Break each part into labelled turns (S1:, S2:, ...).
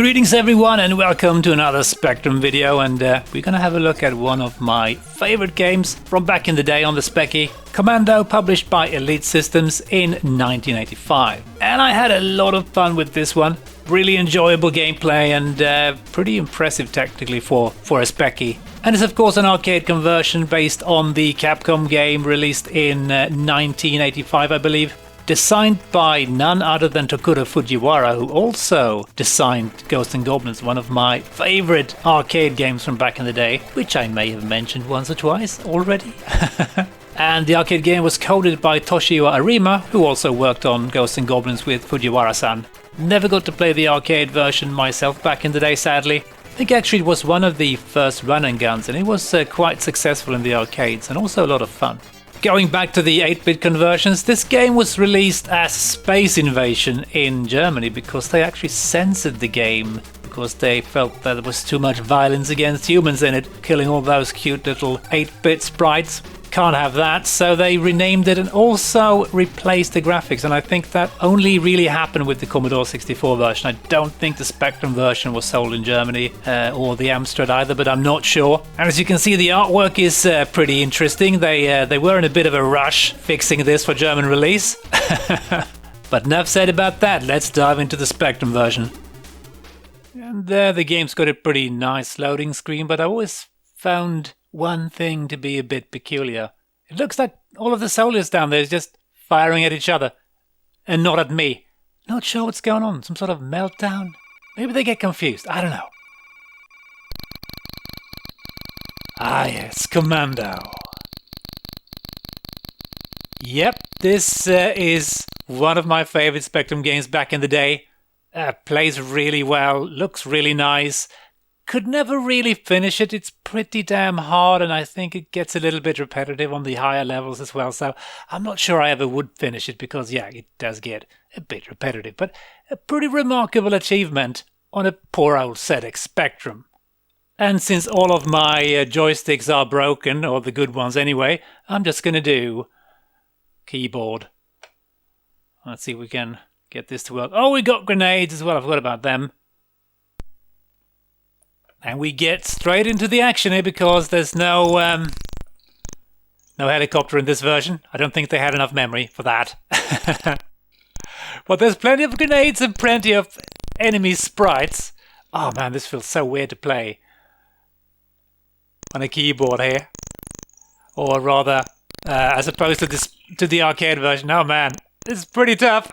S1: Greetings everyone and welcome to another Spectrum video, and we're gonna have a look at one of my favorite games from back in the day on the Specky, Commando, published by Elite Systems in 1985. And I had a lot of fun with this one. Really enjoyable gameplay and pretty impressive technically for a Specky. And it's of course an arcade conversion based on the Capcom game released in 1985, I believe. Designed by none other than Tokuro Fujiwara, who also designed Ghosts and Goblins, one of my favorite arcade games from back in the day, which I may have mentioned once or twice already. And the arcade game was coded by Toshio Arima, who also worked on Ghosts and Goblins with Fujiwara-san. Never got to play the arcade version myself back in the day, sadly. I think actually it was one of the first run and guns, and it was quite successful in the arcades and also a lot of fun. Going back to the 8-bit conversions, this game was released as Space Invasion in Germany because they actually censored the game because they felt that there was too much violence against humans in it, killing all those cute little 8-bit sprites. Can't have that, so they renamed it and also replaced the graphics, and I think that only really happened with the Commodore 64 version. I don't think the Spectrum version was sold in Germany or the Amstrad either, but I'm not sure. And as you can see, the artwork is pretty interesting. They were in a bit of a rush fixing this for German release. But enough said about that, let's dive into the Spectrum version. And the game's got a pretty nice loading screen, but I always found one thing to be a bit peculiar. It looks like all of the soldiers down there is just firing at each other and not at me. Not sure what's going on, some sort of meltdown? Maybe they get confused, I don't know. Ah yes, Commando. Yep, this is one of my favorite Spectrum games back in the day. Plays really well, looks really nice. Could never really finish it. It's pretty damn hard, and I think it gets a little bit repetitive on the higher levels as well, so I'm not sure I ever would finish it because, yeah, it does get a bit repetitive, but a pretty remarkable achievement on a poor old ZX Spectrum. And since all of my joysticks are broken, or the good ones anyway, I'm just gonna do keyboard. Let's see if we can get this to work. Oh, we got grenades as well, I forgot about them. And we get straight into the action here because there's no helicopter in this version. I don't think they had enough memory for that. But there's plenty of grenades and plenty of enemy sprites. Oh man, this feels so weird to play on a keyboard here. Or rather, as opposed to the arcade version. Oh man, it's pretty tough.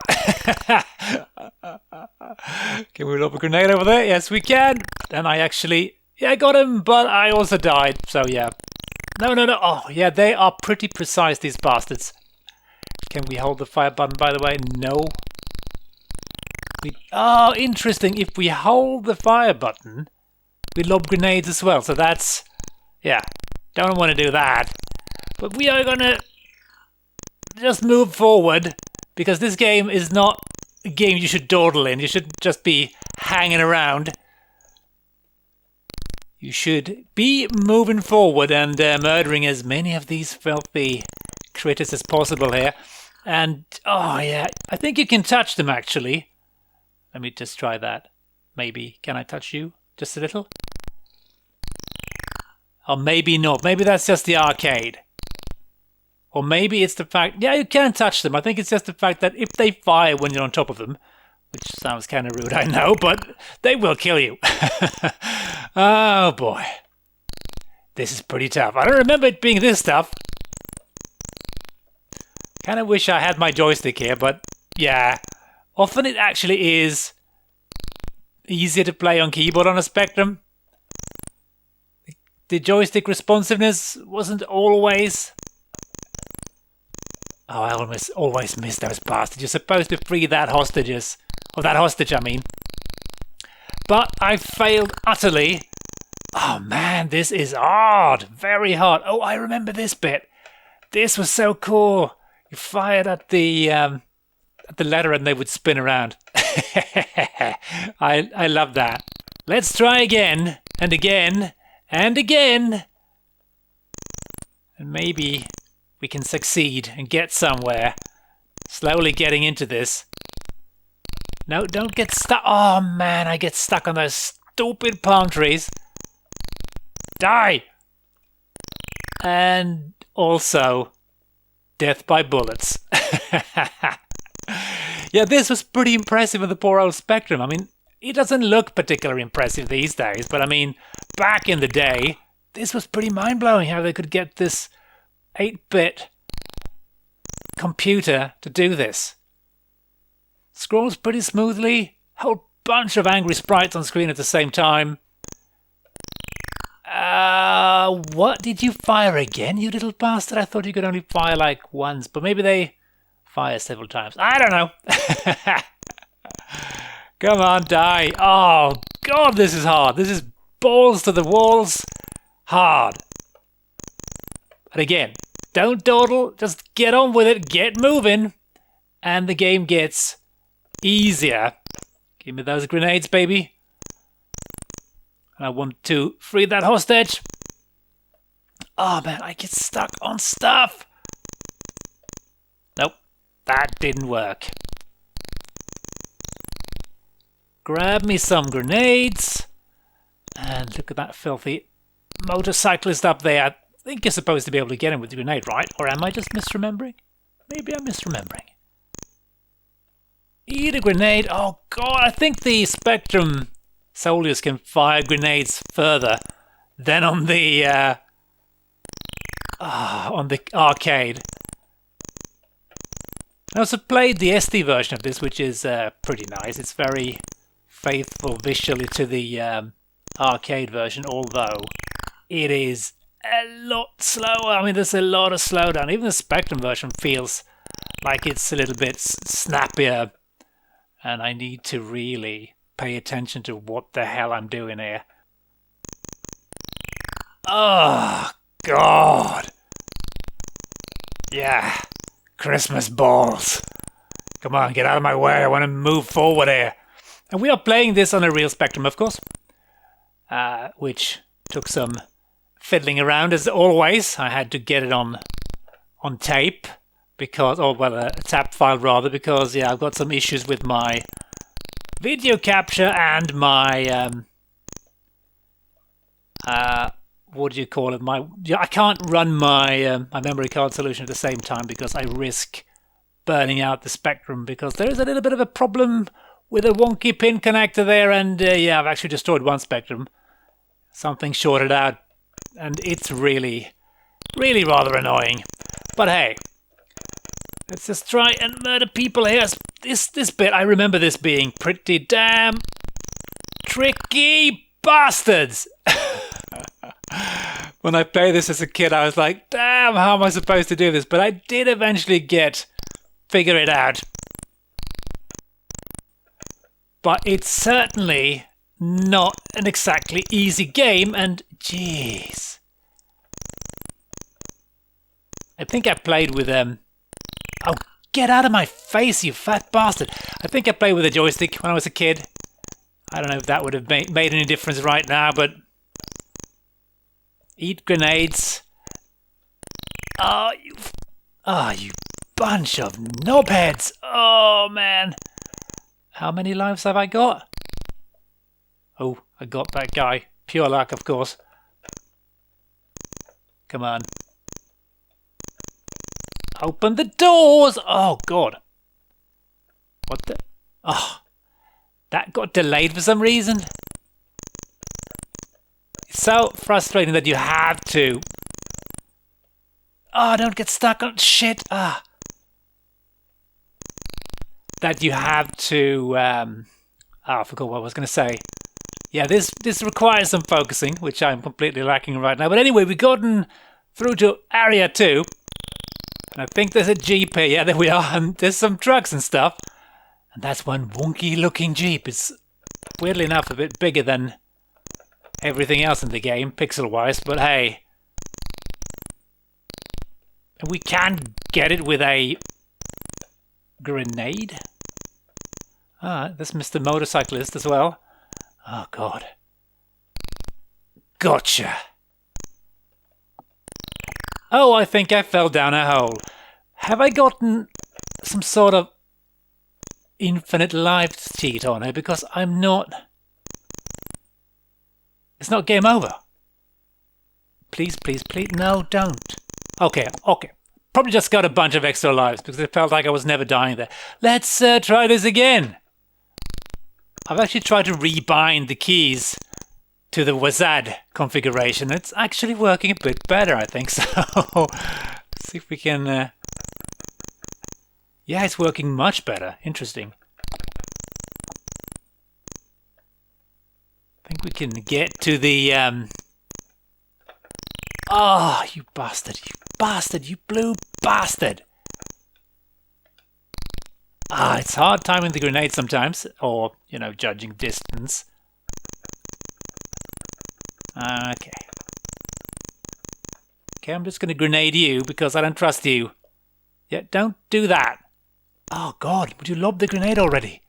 S1: Can we lob a grenade over there? Yes, we can. And I actually, yeah, I got him, but I also died. So yeah. No. Oh, yeah, they are pretty precise, these bastards. Can we hold the fire button, by the way? No. Oh, interesting. If we hold the fire button, we lob grenades as well. So that's, yeah, don't want to do that. But we are going to just move forward because this game is not a game you should dawdle in. You should just be hanging around. You should be moving forward and murdering as many of these filthy critters as possible here. And, oh yeah, I think you can touch them actually. Let me just try that. Maybe. Can I touch you? Just a little? Or maybe not. Maybe that's just the arcade. Or maybe it's the fact, yeah, you can touch them. I think it's just the fact that if they fire when you're on top of them, which sounds kind of rude, I know, but they will kill you. Oh boy. This is pretty tough. I don't remember it being this tough. Kind of wish I had my joystick here, but yeah. Often it actually is easier to play on keyboard on a Spectrum. The joystick responsiveness wasn't always... Oh, I always miss those bastards. You're supposed to free that hostage, I mean. But I failed utterly. Oh man, this is hard. Very hard. Oh, I remember this bit. This was so cool. You fired at the letter and they would spin around. I love that. Let's try again and again and again. And maybe we can succeed and get somewhere. Slowly getting into this. No, don't get stuck. Oh man, I get stuck on those stupid palm trees. Die! And also, death by bullets. Yeah, this was pretty impressive with the poor old Spectrum. I mean, it doesn't look particularly impressive these days, but I mean, back in the day, this was pretty mind-blowing how they could get this 8-bit computer to do this. Scrolls pretty smoothly, whole bunch of angry sprites on screen at the same time. What did you fire again, you little bastard? I thought you could only fire like once, but maybe they fire several times. I don't know. Come on, die. Oh, God, this is hard. This is balls to the walls. Hard. But again, don't dawdle. Just get on with it. Get moving. And the game gets easier. Give me those grenades, baby. I want to free that hostage. Oh, man, I get stuck on stuff. Nope, that didn't work. Grab me some grenades. And look at that filthy motorcyclist up there. I think you're supposed to be able to get him with the grenade, right? Or am I just misremembering? Maybe I'm misremembering. Eat a grenade. Oh, God, I think the Spectrum soldiers can fire grenades further than on the arcade. I also played the SD version of this, which is pretty nice. It's very faithful visually to the arcade version, although it is a lot slower. I mean, there's a lot of slowdown. Even the Spectrum version feels like it's a little bit snappier, and I need to really pay attention to what the hell I'm doing here. Oh, God. Yeah, Christmas balls. Come on, get out of my way. I want to move forward here. And we are playing this on a real Spectrum, of course, which took some fiddling around as always. I had to get it on tape because, or well, a tap file rather, because yeah, I've got some issues with my video capture and my what do you call it? I can't run my my memory card solution at the same time because I risk burning out the Spectrum, because there is a little bit of a problem with a wonky pin connector there, and yeah, I've actually destroyed one Spectrum. Something shorted out, and it's really, really rather annoying. But hey, let's just try and murder people here. This bit, I remember this being pretty damn tricky bastards. When I played this as a kid, I was like, damn, how am I supposed to do this? But I did eventually figure it out. But it's certainly not an exactly easy game, and jeez. I think I played with oh, get out of my face, you fat bastard. I think I played with a joystick when I was a kid. I don't know if that would have made any difference right now, but eat grenades. Oh, you bunch of knobheads. Oh, man. How many lives have I got? Oh, I got that guy. Pure luck, of course. Come on. Open the doors! Oh, God. What the? Oh, that got delayed for some reason. It's so frustrating that you have to. Oh, don't get stuck on shit. Ah. That you have to. I forgot what I was going to say. Yeah, this requires some focusing, which I'm completely lacking right now. But anyway, we've gotten through to Area 2. And I think there's a Jeep here. Yeah, there we are. And there's some trucks and stuff. And that's one wonky-looking Jeep. It's, weirdly enough, a bit bigger than everything else in the game, pixel-wise. But hey, we can get it with a grenade. Ah, there's Mr. Motorcyclist as well. Oh, God. Gotcha. Oh, I think I fell down a hole. Have I gotten some sort of infinite lives cheat on her because I'm not... It's not game over. Please, please, please. No, don't. Okay, okay. Probably just got a bunch of extra lives because it felt like I was never dying there. Let's try this again. I've actually tried to rebind the keys to the WASD configuration. It's actually working a bit better, I think. So, let's see if we can... Yeah, it's working much better. Interesting. I think we can get to the... Oh, you bastard, you bastard, you blue bastard! Ah, it's hard timing the grenade sometimes, or, you know, judging distance. Okay. Okay, I'm just going to grenade you because I don't trust you. Yeah, don't do that. Oh, God, would you lob the grenade already?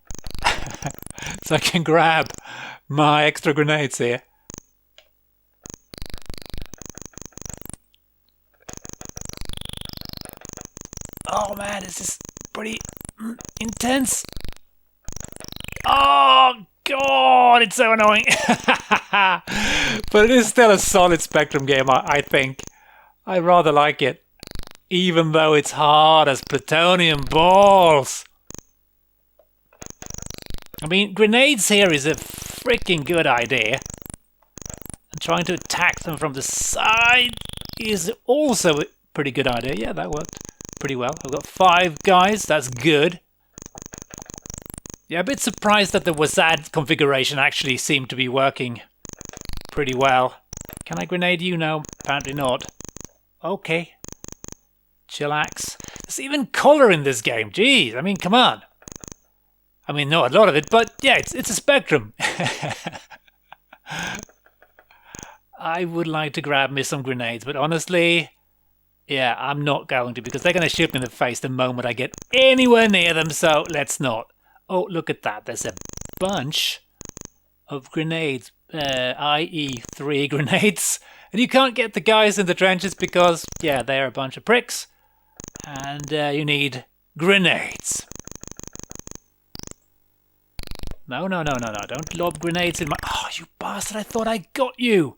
S1: So I can grab my extra grenades here. Oh man, this is pretty intense. Oh God, it's so annoying. But it is still a solid Spectrum game, I think. I rather like it. Even though it's hard as plutonium balls. I mean, grenades here is a freaking good idea. And trying to attack them from the side is also a pretty good idea. Yeah, that worked pretty well. I've got 5 guys, that's good. Yeah, a bit surprised that the WASD configuration actually seemed to be working pretty well. Can I grenade you? No, apparently not. Okay. Chillax. There's even colour in this game, jeez, I mean, come on. I mean, not a lot of it, but yeah, it's a Spectrum. I would like to grab me some grenades, but honestly... Yeah, I'm not going to because they're going to shoot me in the face the moment I get anywhere near them, so let's not. Oh, look at that. There's a bunch of grenades, i.e. 3 grenades. And you can't get the guys in the trenches because, yeah, they're a bunch of pricks. And you need grenades. No, no, no, no, no. Don't lob grenades in my... Oh, you bastard. I thought I got you.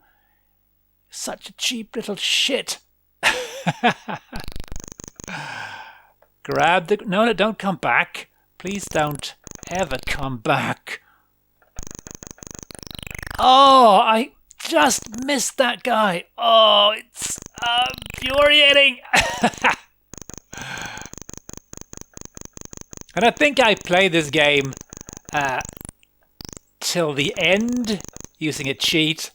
S1: Such a cheap little shit. Grab the... No, no, don't come back. Please don't ever come back. Oh, I just missed that guy. Oh, it's infuriating. And I think I played this game till the end using a cheat.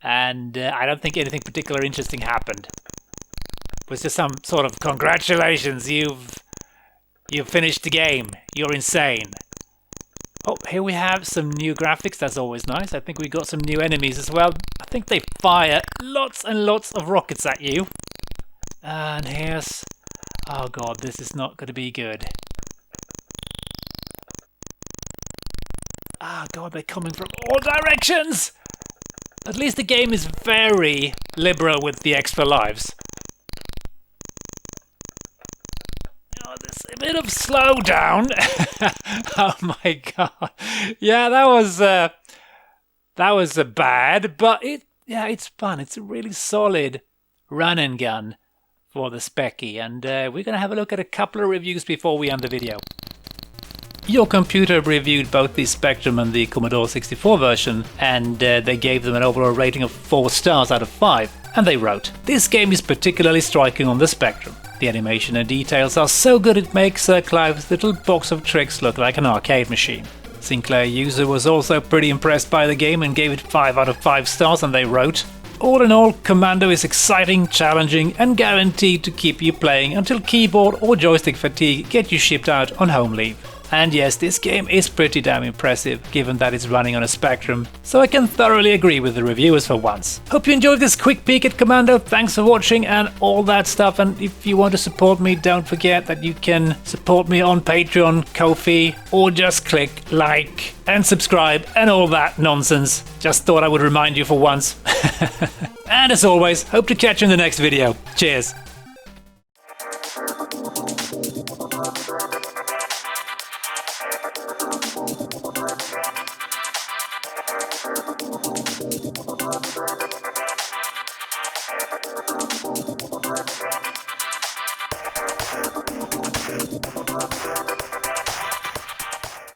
S1: And I don't think anything particularly interesting happened. It was just some sort of congratulations, you've finished the game. You're insane. Oh, here we have some new graphics. That's always nice. I think we got some new enemies as well. I think they fire lots and lots of rockets at you. And here's... Oh god, this is not going to be good. Ah god, they're coming from all directions! At least the game is very liberal with the extra lives. Oh, there's a bit of slowdown. Oh my god. Yeah, that was bad, but it's fun. It's a really solid run and gun for the Specky, and we're going to have a look at a couple of reviews before we end the video. Your Computer reviewed both the Spectrum and the Commodore 64 version, and they gave them an overall rating of 4 stars out of 5. And they wrote, "This game is particularly striking on the Spectrum. The animation and details are so good it makes Clive's little box of tricks look like an arcade machine." Sinclair User was also pretty impressed by the game and gave it 5 out of 5 stars, and they wrote, "All in all, Commando is exciting, challenging, and guaranteed to keep you playing until keyboard or joystick fatigue get you shipped out on home leave." And yes, this game is pretty damn impressive, given that it's running on a Spectrum, so I can thoroughly agree with the reviewers for once. Hope you enjoyed this quick peek at Commando, thanks for watching and all that stuff, and if you want to support me, don't forget that you can support me on Patreon, Ko-fi, or just click like and subscribe and all that nonsense. Just thought I would remind you for once. And as always, hope to catch you in the next video. Cheers!